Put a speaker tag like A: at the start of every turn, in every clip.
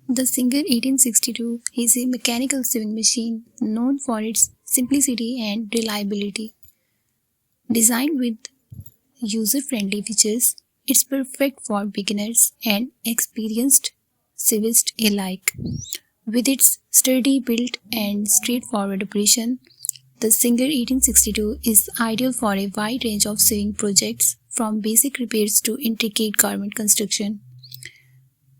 A: The Singer 1862 is a mechanical sewing machine known for its simplicity and reliability. Designed with user-friendly features, it's perfect for beginners and experienced sewists alike. With its sturdy build and straightforward operation, the Singer 1862 is ideal for a wide range of sewing projects, from basic repairs to intricate garment construction.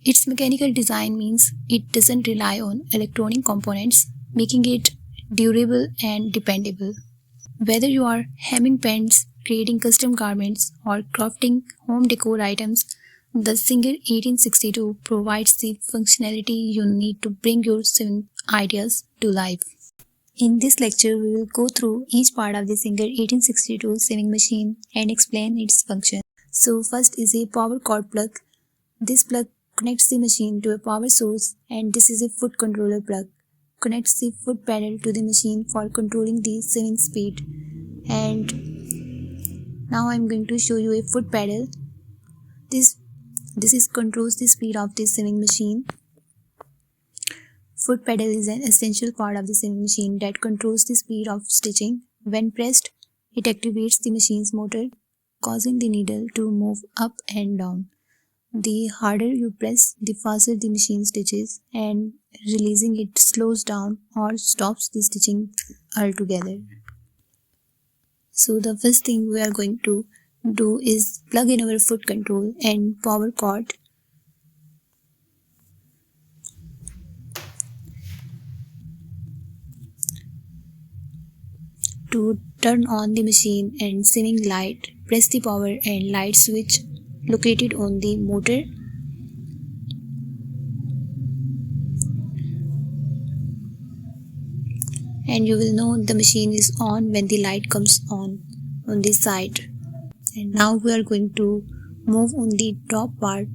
A: Its mechanical design means it doesn't rely on electronic components, making it durable and dependable. Whether you are hemming pants, creating custom garments, or crafting home decor items, the Singer 1862 provides the functionality you need to bring your sewing ideas to life. In this lecture, we will go through each part of the Singer 1862 sewing machine and explain its function. So first is a power cord plug. This plug connects the machine to a power source, and this is a foot controller plug. Connects the foot pedal to the machine for controlling the sewing speed. And now I'm going to show you a foot pedal. This controls the speed of the sewing machine. Foot pedal is an essential part of the sewing machine that controls the speed of stitching. When pressed, it activates the machine's motor, causing the needle to move up and down. The harder you press, the faster the machine stitches, and releasing it slows down or stops the stitching altogether. So the first thing we are going to do is plug in our foot control and power cord. To turn on the machine and sewing light, press the power and light switch located on the motor. And you will know the machine is on when the light comes on this side. And now we are going to move on the top part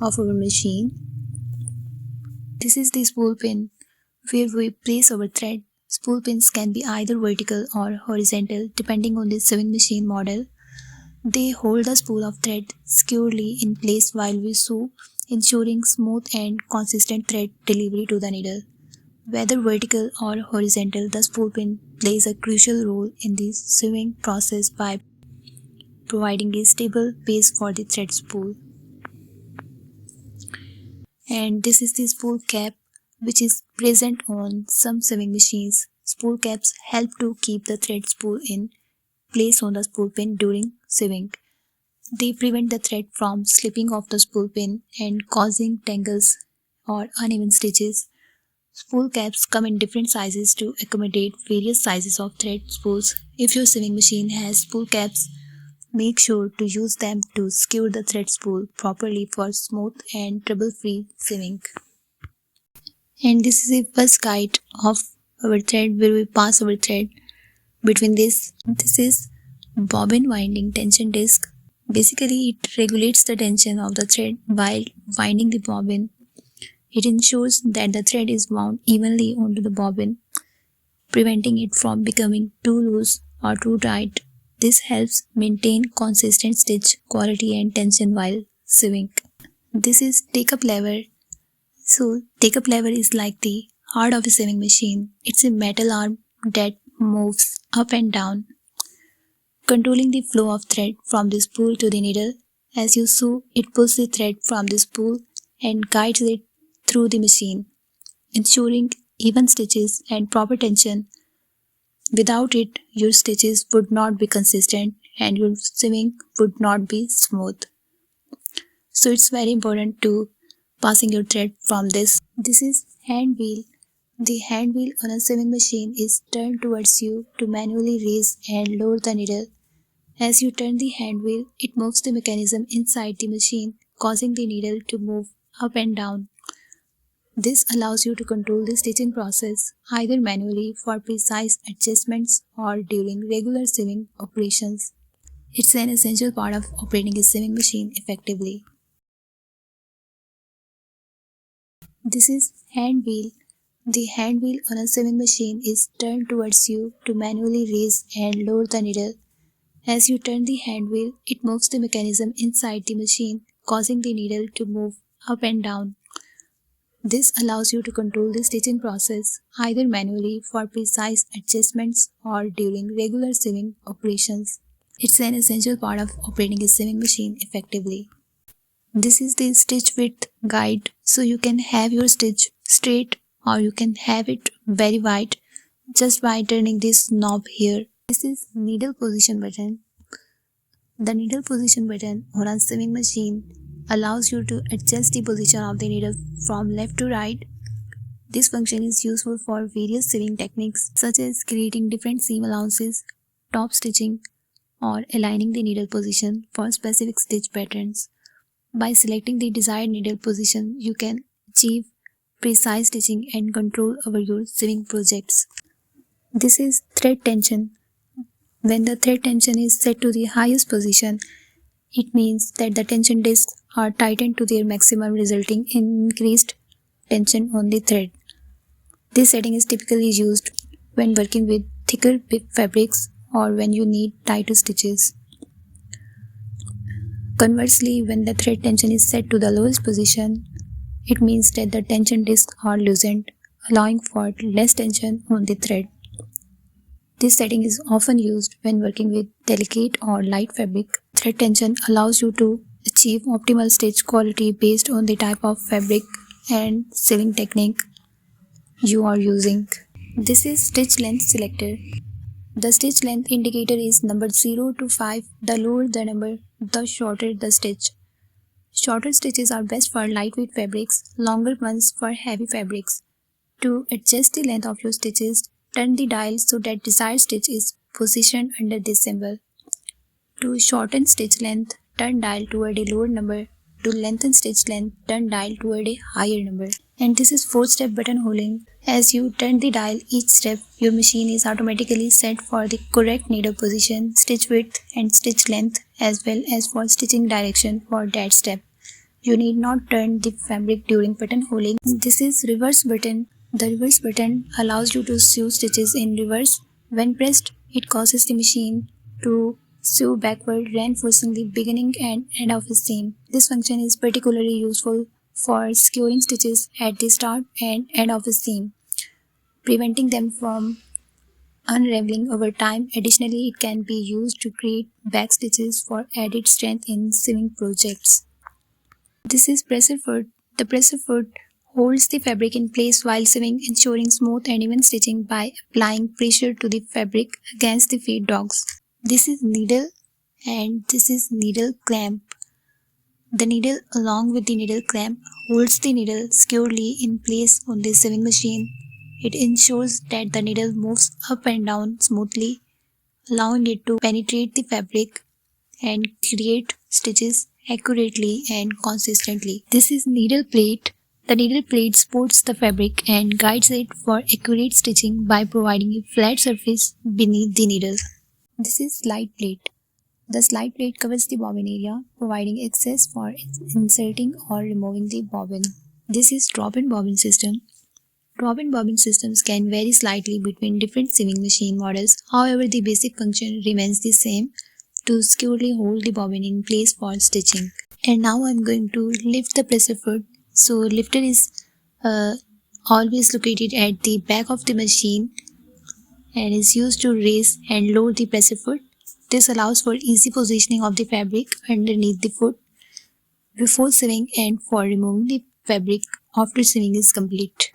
A: of our machine. This is the spool pin where we place our thread. Spool pins can be either vertical or horizontal depending on the sewing machine model. They hold the spool of thread securely in place while we sew, ensuring smooth and consistent thread delivery to the needle. Whether vertical or horizontal, the spool pin plays a crucial role in the sewing process by providing a stable base for the thread spool. And this is the spool cap, which is present on some sewing machines. Spool caps help to keep the thread spool in place on the spool pin during sewing. They prevent the thread from slipping off the spool pin and causing tangles or uneven stitches. Spool caps come in different sizes to accommodate various sizes of thread spools. If your sewing machine has spool caps, make sure to use them to secure the thread spool properly for smooth and trouble-free sewing. And this is a first guide of our thread where we pass our thread between this. This is bobbin winding tension disc. Basically, it regulates the tension of the thread while winding the bobbin. It ensures that the thread is wound evenly onto the bobbin, preventing it from becoming too loose or too tight. This helps maintain consistent stitch quality and tension while sewing. This is take-up lever. So, take-up lever is like the heart of a sewing machine. It's a metal arm that moves up and down, controlling the flow of thread from the spool to the needle. As you sew, it pulls the thread from the spool and guides it through the machine, ensuring even stitches and proper tension. Without it, your stitches would not be consistent and your sewing would not be smooth. So it's very important to passing your thread from this. This is hand wheel. The hand wheel on a sewing machine is turned towards you to manually raise and lower the needle. As you turn the hand wheel, it moves the mechanism inside the machine, causing the needle to move up and down. This allows you to control the stitching process either manually for precise adjustments or during regular sewing operations. It's an essential part of operating a sewing machine effectively. This is hand wheel. The hand wheel on a sewing machine is turned towards you to manually raise and lower the needle. As you turn the hand wheel, it moves the mechanism inside the machine, causing the needle to move up and down. This allows you to control the stitching process either manually for precise adjustments or during regular sewing operations. It's an essential part of operating a sewing machine effectively. This is the stitch width guide, so you can have your stitch straight or you can have it very wide just by turning this knob here. This is needle position button. The needle position button on a sewing machine allows you to adjust the position of the needle from left to right. This function is useful for various sewing techniques such as creating different seam allowances, top stitching, or aligning the needle position for specific stitch patterns. By selecting the desired needle position, you can achieve precise stitching and control over your sewing projects. This is thread tension. When the thread tension is set to the highest position, it means that the tension discs are tightened to their maximum, resulting in increased tension on the thread. This setting is typically used when working with thicker fabrics or when you need tighter stitches. Conversely, when the thread tension is set to the lowest position, it means that the tension discs are loosened, allowing for less tension on the thread. This setting is often used when working with delicate or light fabric. Thread tension allows you to achieve optimal stitch quality based on the type of fabric and sewing technique you are using. This is stitch length selector. The stitch length indicator is numbered 0 to 5. The lower the number, the shorter the stitch. Shorter stitches are best for lightweight fabrics, longer ones for heavy fabrics. To adjust the length of your stitches, turn the dial so that desired stitch is positioned under this symbol. To shorten stitch length, turn dial toward a lower number. To lengthen stitch length, turn dial toward a higher number. And this is 4-step buttonholing. As you turn the dial each step, your machine is automatically set for the correct needle position, stitch width and stitch length, as well as for stitching direction for that step. You need not turn the fabric during buttonholing. This is reverse button. The reverse button allows you to sew stitches in reverse. When pressed, it causes the machine to sew backward, reinforcing the beginning and end of a seam. This function is particularly useful for securing stitches at the start and end of a seam, preventing them from unraveling over time. Additionally, it can be used to create back stitches for added strength in sewing projects. This is presser foot. The presser foot holds the fabric in place while sewing, ensuring smooth and even stitching by applying pressure to the fabric against the feed dogs. This is needle and this is needle clamp. The needle along with the needle clamp holds the needle securely in place on the sewing machine. It ensures that the needle moves up and down smoothly, allowing it to penetrate the fabric and create stitches accurately and consistently. This is needle plate. The needle plate supports the fabric and guides it for accurate stitching by providing a flat surface beneath the needle. This is slide plate. The slide plate covers the bobbin area, providing access for inserting or removing the bobbin. This is drop-in bobbin system. Drop-in bobbin systems can vary slightly between different sewing machine models. However, the basic function remains the same, to securely hold the bobbin in place for stitching. And now I'm going to lift the presser foot. So lifter is always located at the back of the machine and is used to raise and lower the presser foot. This allows for easy positioning of the fabric underneath the foot before sewing and for removing the fabric after sewing is complete.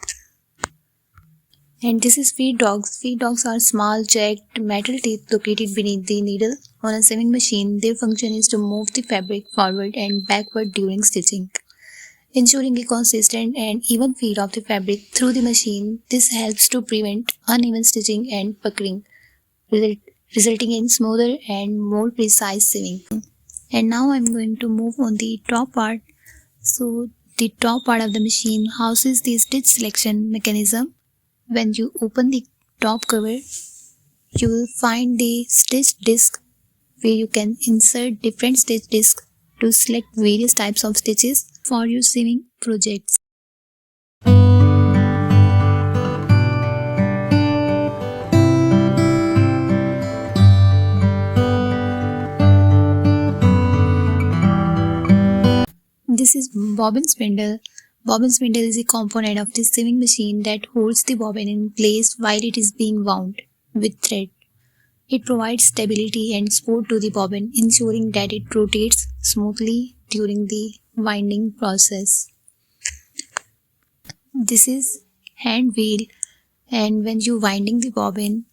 A: And this is feed dogs. Feed dogs are small jagged metal teeth located beneath the needle on a sewing machine. Their function is to move the fabric forward and backward during stitching, ensuring a consistent and even feed of the fabric through the machine. This helps to prevent uneven stitching and puckering, resulting in smoother and more precise sewing. And now I'm going to move on the top part. So the top part of the machine houses the stitch selection mechanism. When you open the top cover, you will find the stitch disc where you can insert different stitch discs to select various types of stitches for your sewing projects. This is bobbin spindle. Bobbin spindle is a component of the sewing machine that holds the bobbin in place while it is being wound with thread. It provides stability and support to the bobbin, ensuring that it rotates smoothly during the winding process. This is hand wheel, and when you winding the bobbin,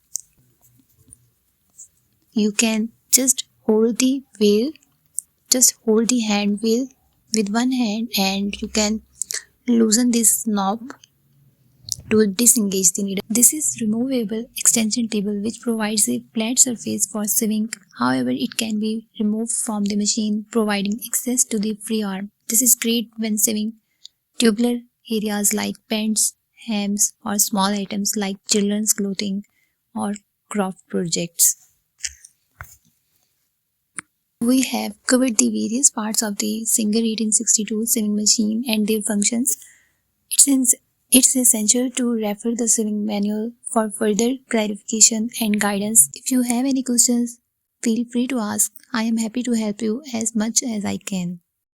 A: you can just hold the wheel, just hold the hand wheel with one hand, and you can loosen this knob to disengage the needle. This is removable extension table which provides a flat surface for sewing. However, it can be removed from the machine, providing access to the free arm. This is great when sewing tubular areas like pants, hems, or small items like children's clothing or craft projects. We have covered the various parts of the Singer 1862 sewing machine and their functions. It's essential to refer the sewing manual for further clarification and guidance. If you have any questions, feel free to ask. I am happy to help you as much as I can.